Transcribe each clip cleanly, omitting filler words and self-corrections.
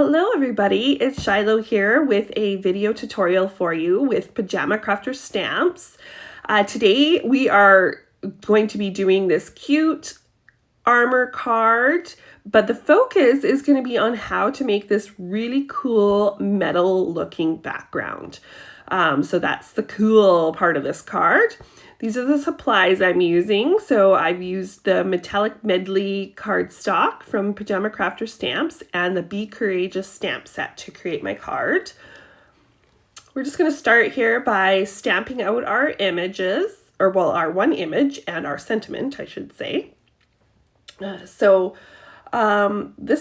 Hello everybody, it's Shiloh here with a video tutorial for you with Pajama Crafter stamps. Today we are going to be doing this cute armor card, but the focus is going to be on how to make this really cool metal looking background. So that's the cool part of this card. These are the supplies I'm using. So I've used the metallic medley cardstock from Pajama Crafter Stamps and the Be Courageous stamp set to create my card. We're just going to start here by stamping out our images, or well, our one image and our sentiment, I should say. This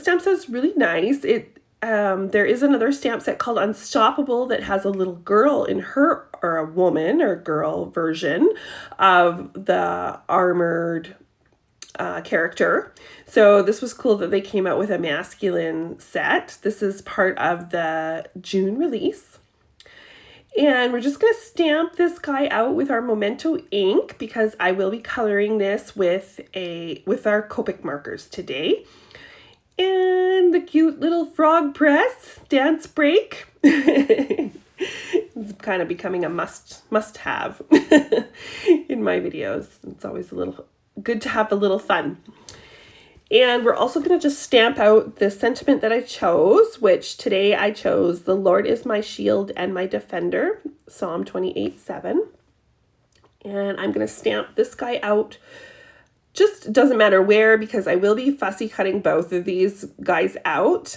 stamp set is really nice. There is another stamp set called Unstoppable that has a little girl in her, or a woman or girl version of the armored character. So this was cool that they came out with a masculine set. This is part of the June release. And we're just going to stamp this guy out with our Memento ink because I will be coloring this with our Copic markers today. And the cute little frog press dance break. It's kind of becoming a must-have in my videos. It's always a little good to have a little fun. And we're also going to just stamp out the sentiment that I chose, which today I chose, "The Lord is my shield and my defender," Psalm 28:7. And I'm going to stamp this guy out. Just doesn't matter where, because I will be fussy cutting both of these guys out.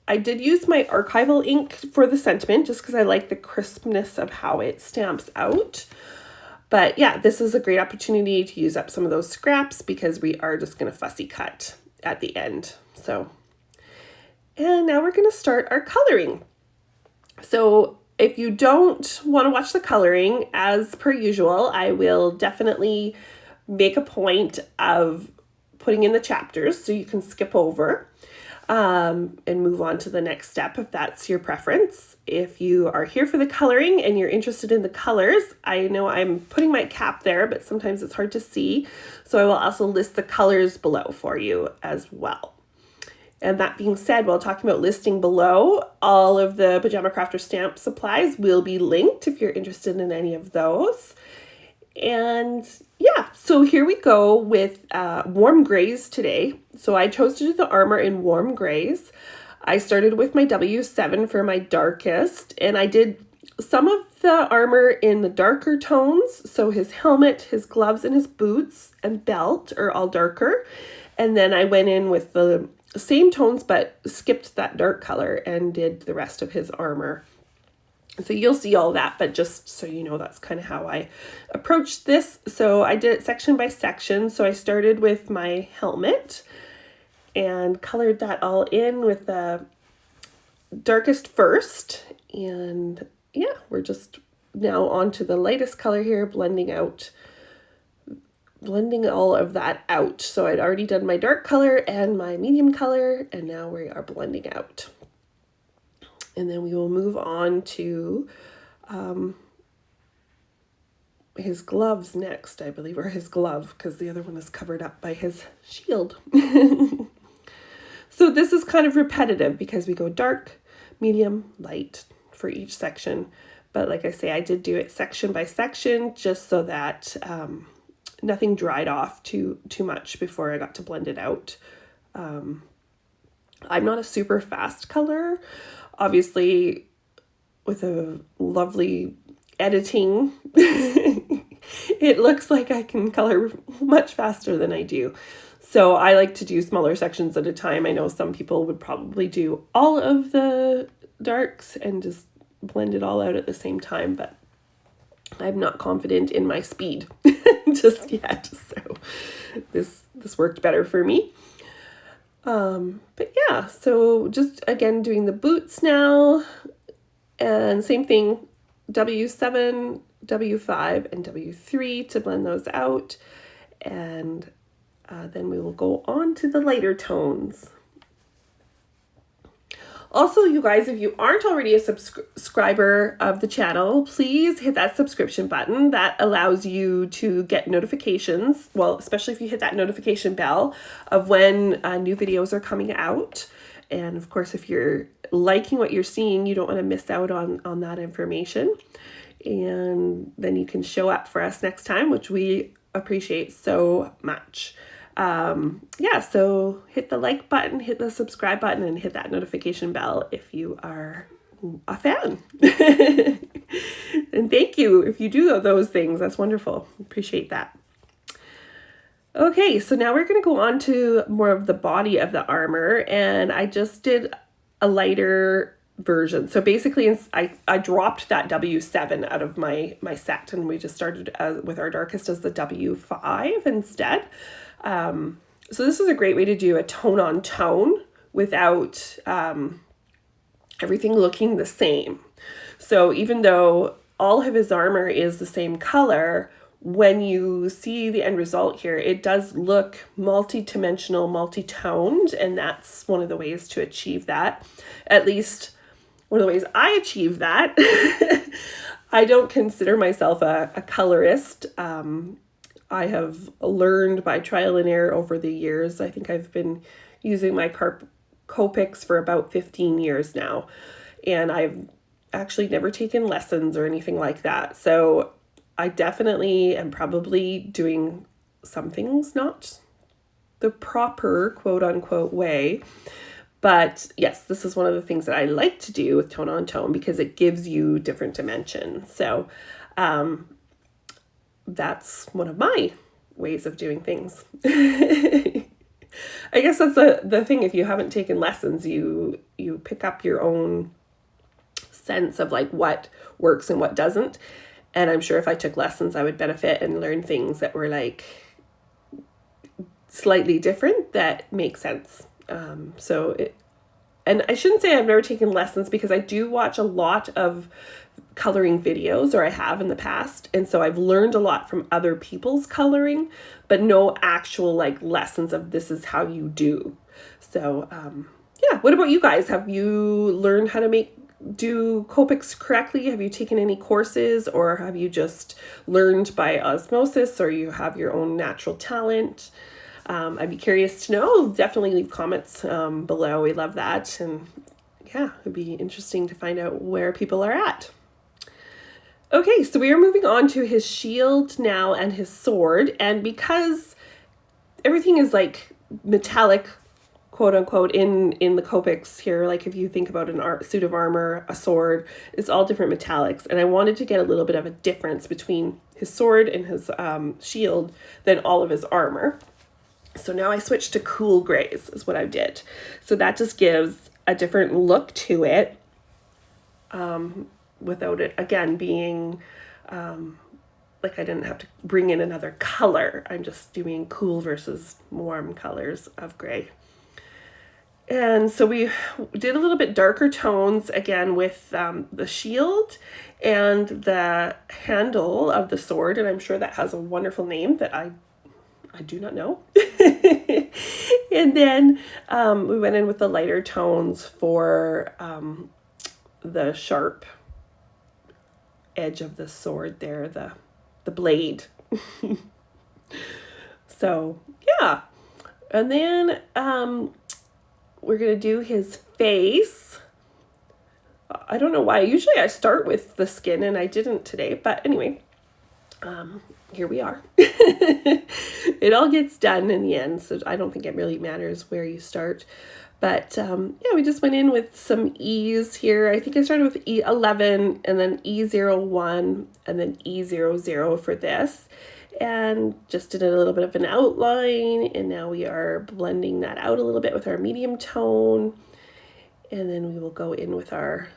I did use my archival ink for the sentiment just because I like the crispness of how it stamps out. But yeah, this is a great opportunity to use up some of those scraps because we are just going to fussy cut at the end. And now we're going to start our coloring. So if you don't want to watch the coloring, as per usual, I will definitely make a point of putting in the chapters so you can skip over and move on to the next step if that's your preference. If you are here for the coloring and you're interested in the colors, I know I'm putting my cap there, but sometimes it's hard to see. So I will also list the colors below for you as well. And that being said, while talking about listing below, all of the Pajama Crafter stamp supplies will be linked if you're interested in any of those. And yeah, so here we go with warm grays today. So I chose to do the armor in warm grays. I started with my W7 for my darkest, and I did some of the armor in the darker tones. So his helmet, his gloves, and his boots and belt are all darker. And then I went in with the same tones, but skipped that dark color and did the rest of his armor. So you'll see all that, but just so you know, that's kind of how I approached this. So I did it section by section. So I started with my helmet and colored that all in with the darkest first. And yeah, we're just now on to the lightest color here, blending all of that out. So I'd already done my dark color and my medium color, and now we are blending out. And then we will move on to his gloves next, I believe, or his glove, because the other one is covered up by his shield. So this is kind of repetitive because we go dark, medium, light for each section. But like I say, I did do it section by section just so that nothing dried off too much before I got to blend it out. I'm not a super fast colorer. Obviously, with a lovely editing, it looks like I can color much faster than I do. So I like to do smaller sections at a time. I know some people would probably do all of the darks and just blend it all out at the same time, but I'm not confident in my speed just yet. So this worked better for me. But yeah, so just again doing the boots now, and same thing, W7, W5, and W3 to blend those out, and then we will go on to the lighter tones. Also, you guys, if you aren't already a subscriber of the channel, please hit that subscription button. That allows you to get notifications, well, especially if you hit that notification bell of when new videos are coming out. And of course, if you're liking what you're seeing, you don't want to miss out on that information. And then you can show up for us next time, which we appreciate so much. Yeah, so hit the like button, hit the subscribe button, and hit that notification bell if you are a fan. And thank you if you do those things. That's wonderful. Appreciate that. Okay, so now we're going to go on to more of the body of the armor, and I just did a lighter version. So basically I dropped that W7 out of my set, and we just started with our darkest as the W5 instead. So this is a great way to do a tone on tone without everything looking the same. So even though all of his armor is the same color, when you see the end result here, it does look multi-dimensional, multi-toned, and that's one of the ways to achieve that. At least one of the ways I achieve that. I don't consider myself a colorist. I have learned by trial and error over the years. I think I've been using my Copics for about 15 years now, and I've actually never taken lessons or anything like that. So I definitely am probably doing some things not the proper quote unquote way. But yes, this is one of the things that I like to do with tone on tone because it gives you different dimensions. So that's one of my ways of doing things. I guess that's the thing. If you haven't taken lessons, you pick up your own sense of like what works and what doesn't. And I'm sure if I took lessons, I would benefit and learn things that were like slightly different that make sense. And I shouldn't say I've never taken lessons because I do watch a lot of coloring videos, or I have in the past. And so I've learned a lot from other people's coloring, but no actual like lessons of this is how you do. So, yeah. What about you guys? Have you learned how to do Copics correctly? Have you taken any courses, or have you just learned by osmosis, or you have your own natural talent? I'd be curious to know. Definitely leave comments below. We love that. And yeah, it'd be interesting to find out where people are at. Okay, so we are moving on to his shield now and his sword. And because everything is like metallic, quote unquote, in the Copics here, like if you think about a suit of armor, a sword, it's all different metallics. And I wanted to get a little bit of a difference between his sword and his shield than all of his armor. So now I switched to cool grays is what I did. So that just gives a different look to it without it, again, being like I didn't have to bring in another color. I'm just doing cool versus warm colors of gray. And so we did a little bit darker tones again with the shield and the handle of the sword. And I'm sure that has a wonderful name that I do not know. And then we went in with the lighter tones for the sharp edge of the sword there, the blade. So yeah. And then we're going to do his face. I don't know why. Usually I start with the skin and I didn't today, but anyway, here we are. It all gets done in the end, so I don't think it really matters where you start. But yeah, we just went in with some E's here. I think I started with E11 and then E01 and then E00 for this. And just did a little bit of an outline, and now we are blending that out a little bit with our medium tone. And then we will go in with our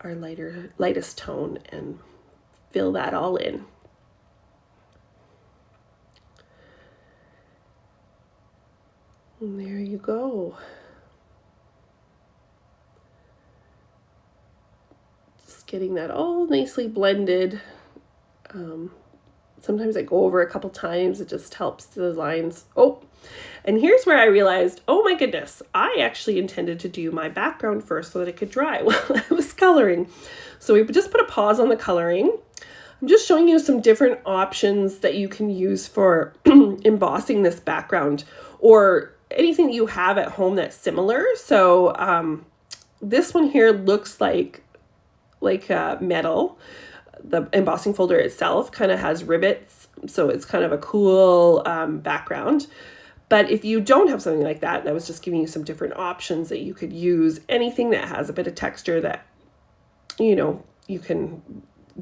lightest tone and fill that all in. And there you go. Just getting that all nicely blended. Sometimes I go over a couple times. It just helps the lines. Oh, and here's where I realized, oh my goodness, I actually intended to do my background first so that it could dry while I was coloring. So we just put a pause on the coloring. I'm just showing you some different options that you can use for embossing this background, or anything that you have at home that's similar. So this one here looks like metal. The embossing folder itself kind of has rivets, so it's kind of a cool background. But if you don't have something like that, that was just giving you some different options that you could use. Anything that has a bit of texture that, you know, you can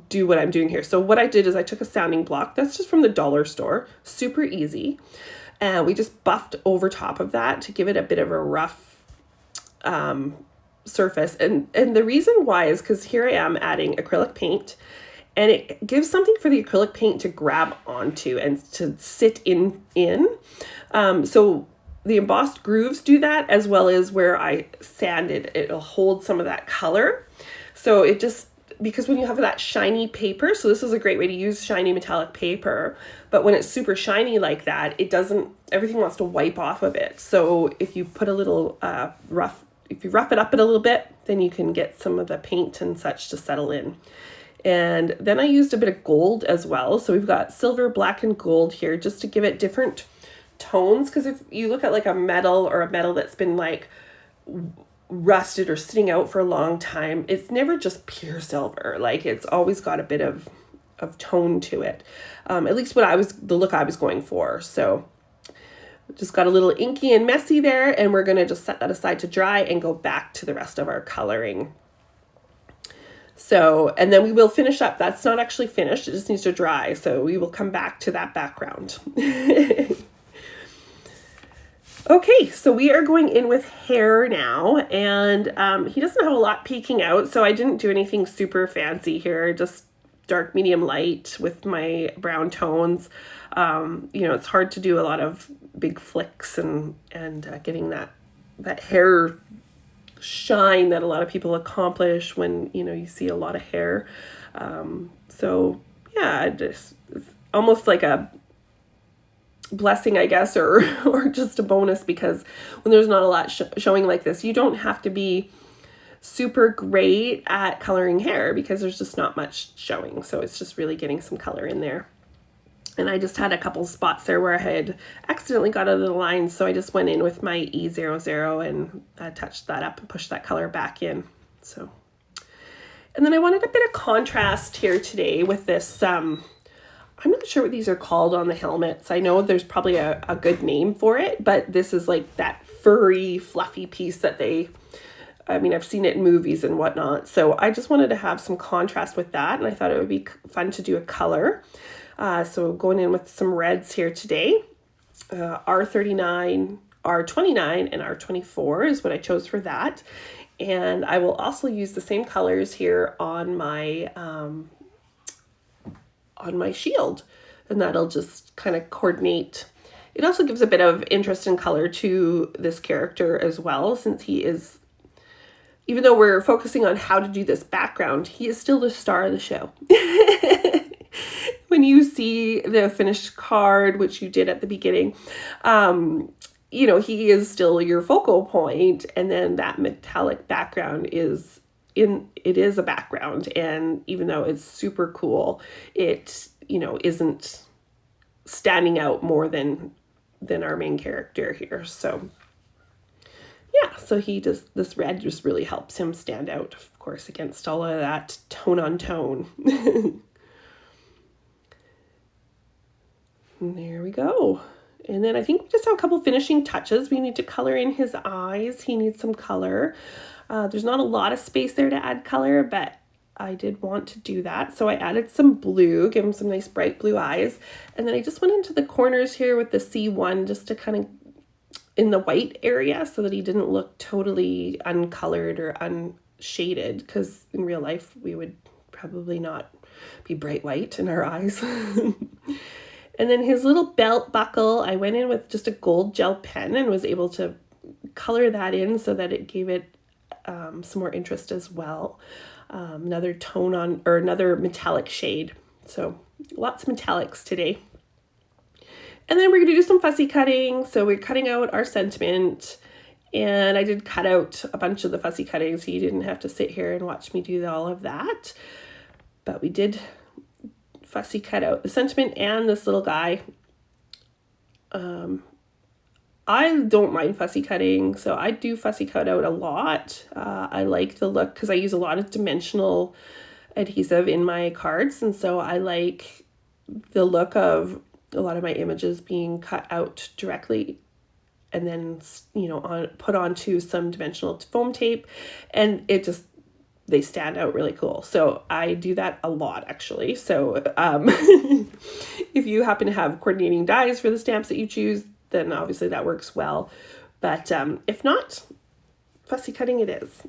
do what I'm doing here. So what I did is I took a sounding block. That's just from the dollar store. Super easy. And we just buffed over top of that to give it a bit of a rough surface. And the reason why is because here I am adding acrylic paint, and it gives something for the acrylic paint to grab onto and to sit in. So the embossed grooves do that, as well as where I sanded, it'll hold some of that color. So it just, because when you have that shiny paper, so this is a great way to use shiny metallic paper, but when it's super shiny like that, it doesn't, everything wants to wipe off of it. So if you put a little if you rough it up a little bit, then you can get some of the paint and such to settle in. And then I used a bit of gold as well. So we've got silver, black, and gold here just to give it different tones. Because if you look at like a metal or a metal that's been like rusted or sitting out for a long time, it's never just pure silver. Like it's always got a bit of tone to it. At least the look I was going for. So just got a little inky and messy there, and we're going to just set that aside to dry and go back to the rest of our coloring. So, and then we will finish up. That's not actually finished. It just needs to dry. So we will come back to that background. Okay, so we are going in with hair now, and he doesn't have a lot peeking out, so I didn't do anything super fancy here, just dark, medium, light with my brown tones. You know, it's hard to do a lot of big flicks and getting that hair shine that a lot of people accomplish when, you know, you see a lot of hair. So yeah, it's almost like a blessing, I guess, or just a bonus, because when there's not a lot showing like this, you don't have to be super great at coloring hair because there's just not much showing. So it's just really getting some color in there. And I just had a couple spots there where I had accidentally got out of the line, so I just went in with my E00 and touched that up and pushed that color back in. So, and then I wanted a bit of contrast here today with this, I'm not sure what these are called on the helmets. I know there's probably a good name for it, but this is like that furry, fluffy piece that I've seen it in movies and whatnot. So I just wanted to have some contrast with that, and I thought it would be fun to do a color. So going in with some reds here today. R39, R29, and R24 is what I chose for that. And I will also use the same colors here on my shield, and that'll just kind of coordinate. It also gives a bit of interest and color to this character as well, since he is, even though we're focusing on how to do this background, he is still the star of the show. When you see the finished card, which you did at the beginning, you know, he is still your focal point, and then that metallic background it is a background, and even though it's super cool, it, you know, isn't standing out more than our main character here. So yeah, so this red just really helps him stand out, of course, against all of that tone on tone. And there we go. And then I think we just have a couple finishing touches. We need to color in his eyes. He needs some color. There's not a lot of space there to add color, but I did want to do that. So I added some blue, give him some nice bright blue eyes. And then I just went into the corners here with the C1 just to kind of in the white area so that he didn't look totally uncolored or unshaded, because in real life we would probably not be bright white in our eyes. And then his little belt buckle, I went in with just a gold gel pen and was able to color that in so that it gave it some more interest as well. Another another metallic shade. So lots of metallics today. And then we're going to do some fussy cutting. So we're cutting out our sentiment, and I did cut out a bunch of the fussy cutting, so you didn't have to sit here and watch me do all of that. But we did fussy cut out the sentiment and this little guy. I don't mind fussy cutting, so I do fussy cut out a lot. I like the look because I use a lot of dimensional adhesive in my cards, and so I like the look of a lot of my images being cut out directly and then, you know, put onto some dimensional foam tape, and they stand out really cool. So I do that a lot, actually. So if you happen to have coordinating dies for the stamps that you choose, then obviously that works well. But if not, fussy cutting it is.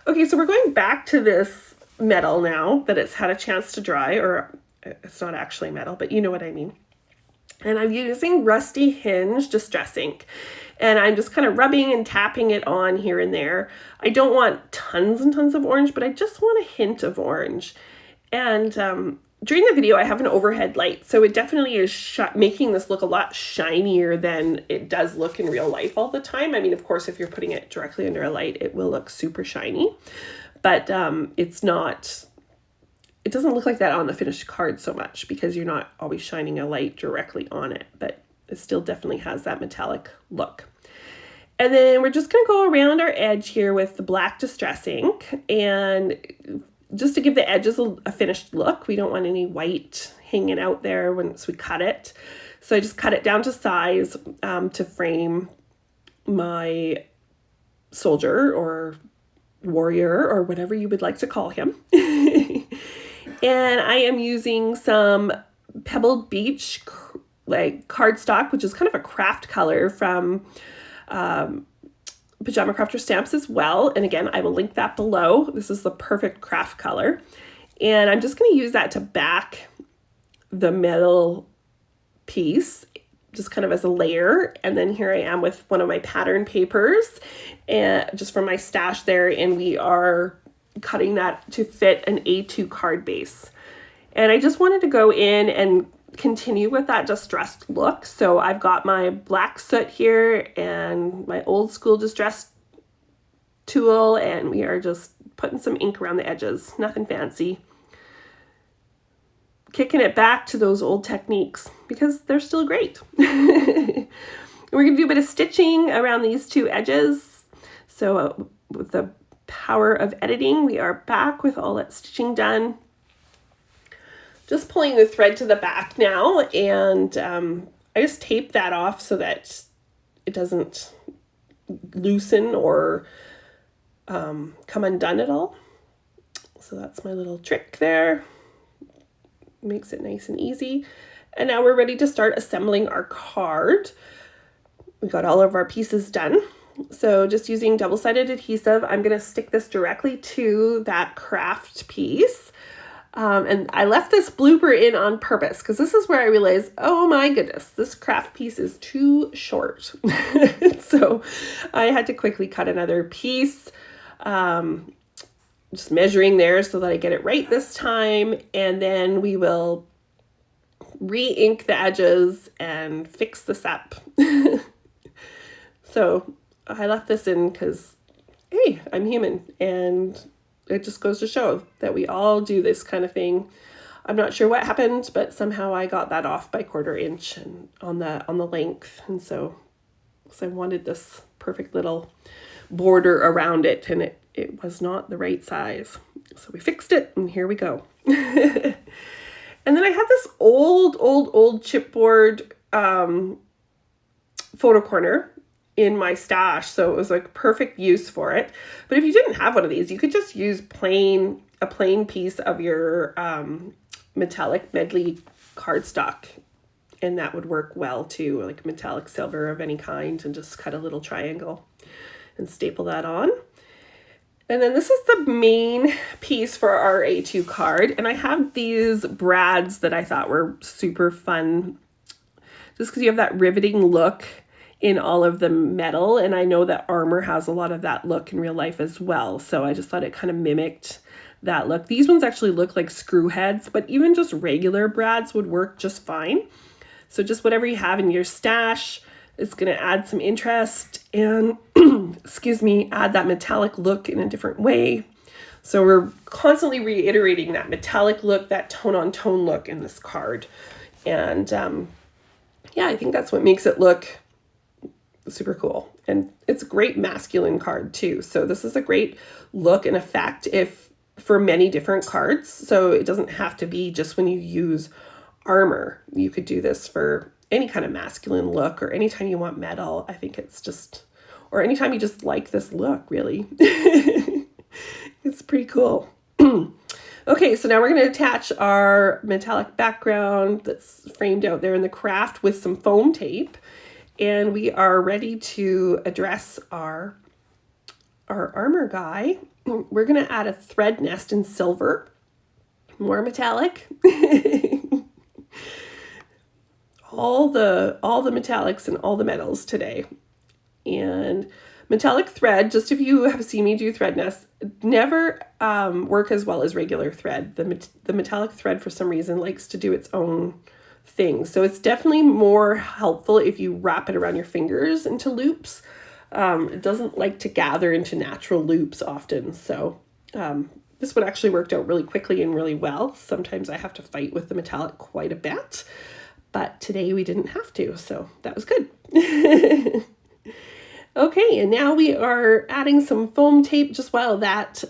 Okay, so we're going back to this metal now that it's had a chance to dry, or it's not actually metal, but you know what I mean. And I'm using Rusty Hinge Distress Ink. And I'm just kind of rubbing and tapping it on here and there. I don't want tons and tons of orange, but I just want a hint of orange. And during the video, I have an overhead light. So it definitely is making this look a lot shinier than it does look in real life all the time. I mean, of course, if you're putting it directly under a light, it will look super shiny. But it doesn't look like that on the finished card so much because you're not always shining a light directly on it, but it still definitely has that metallic look. And then we're just going to go around our edge here with the black Distress Ink, and just to give the edges a finished look. We don't want any white hanging out there once we cut it. So I just cut it down to size to frame my soldier or warrior or whatever you would like to call him. And I am using some Pebbled Beach like cardstock, which is kind of a craft color from Pajama Crafter Stamps as well. And again, I will link that below. This is the perfect craft color. And I'm just going to use that to back the metal piece, just kind of as a layer. And then here I am with one of my pattern papers, and just from my stash there. And we are cutting that to fit an A2 card base. And I just wanted to go in and continue with that distressed look. So I've got my black soot here and my old school distressed tool, and we are just putting some ink around the edges. Nothing fancy. Kicking it back to those old techniques because they're still great. We're going to do a bit of stitching around these two edges. So with the power of editing, we are back with all that stitching done. Just pulling the thread to the back now, and I just tape that off so that it doesn't loosen or come undone at all. So that's my little trick there. Makes it nice and easy. And now we're ready to start assembling our card. We got all of our pieces done. So just using double-sided adhesive, I'm going to stick this directly to that craft piece. And I left this blooper in on purpose because this is where I realized, oh my goodness, this craft piece is too short. So I had to quickly cut another piece, just measuring there so that I get it right this time. And then we will re-ink the edges and fix this up. So I left this in because, hey, I'm human, and it just goes to show that we all do this kind of thing. I'm not sure what happened, but somehow I got that off by 1/4 inch and on the length. And so I wanted this perfect little border around it, and it was not the right size. So we fixed it, and here we go. And then I have this old chipboard photo corner in my stash, so it was like perfect use for it. But if you didn't have one of these, you could just use a plain piece of your metallic medley cardstock, and that would work well too, like metallic silver of any kind, and just cut a little triangle and staple that on. And then this is the main piece for our A2 card, and I have these brads that I thought were super fun just because you have that riveting look in all of the metal, and I know that armor has a lot of that look in real life as well, so I just thought it kind of mimicked that look. These ones actually look like screw heads, but even just regular brads would work just fine. So just whatever you have in your stash is going to add some interest and excuse me, add that metallic look in a different way. So we're constantly reiterating that metallic look, that tone-on-tone look in this card. And yeah, I think that's what makes it look super cool. And it's a great masculine card too. So this is a great look and effect for many different cards. So it doesn't have to be just when you use armor. You could do this for any kind of masculine look, or anytime you want metal. I think it's just, or anytime you just like this look, really. It's pretty cool. Okay, so now we're going to attach our metallic background that's framed out there in the craft with some foam tape. And we are ready to address our armor guy. We're going to add a thread nest in silver, more metallic. all the metallics and all the metals today. And metallic thread, just if you have seen me do thread nests, never work as well as regular thread. The metallic thread, for some reason, likes to do its own thing. So it's definitely more helpful if you wrap it around your fingers into loops. It doesn't like to gather into natural loops often. So this one actually worked out really quickly and really well. Sometimes I have to fight with the metallic quite a bit, but today we didn't have to, so that was good. Okay, and now we are adding some foam tape just while that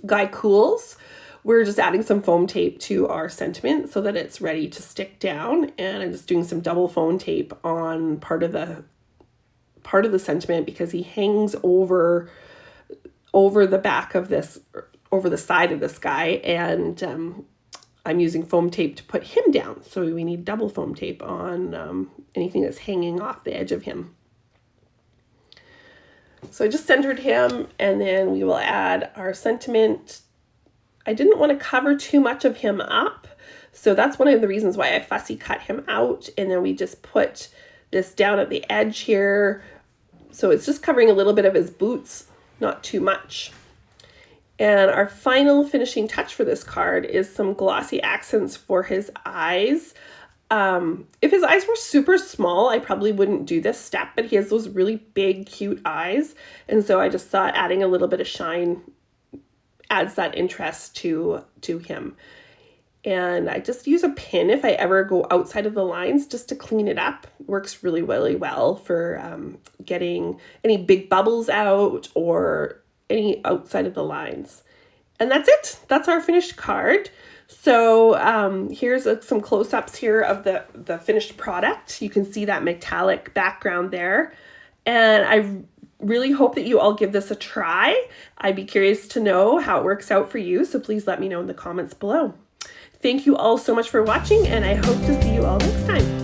guy cools. We're just adding some foam tape to our sentiment so that it's ready to stick down. And I'm just doing some double foam tape on part of the sentiment because he hangs over the back of this, over the side of this guy, and I'm using foam tape to put him down. So we need double foam tape on anything that's hanging off the edge of him. So I just centered him, and then we will add our sentiment. I didn't want to cover too much of him up, so that's one of the reasons why I fussy cut him out. And then we just put this down at the edge here. So it's just covering a little bit of his boots, not too much. And our final finishing touch for this card is some glossy accents for his eyes. If his eyes were super small, I probably wouldn't do this step, but he has those really big, cute eyes. And so I just thought adding a little bit of shine adds that interest to him. And I just use a pin if I ever go outside of the lines just to clean it up. Works really, really well for getting any big bubbles out or any outside of the lines. And that's it. That's our finished card. So here's some close-ups here of the finished product. You can see that metallic background there. And I really hope that you all give this a try. I'd be curious to know how it works out for you. So please let me know in the comments below. Thank you all so much for watching, and I hope to see you all next time.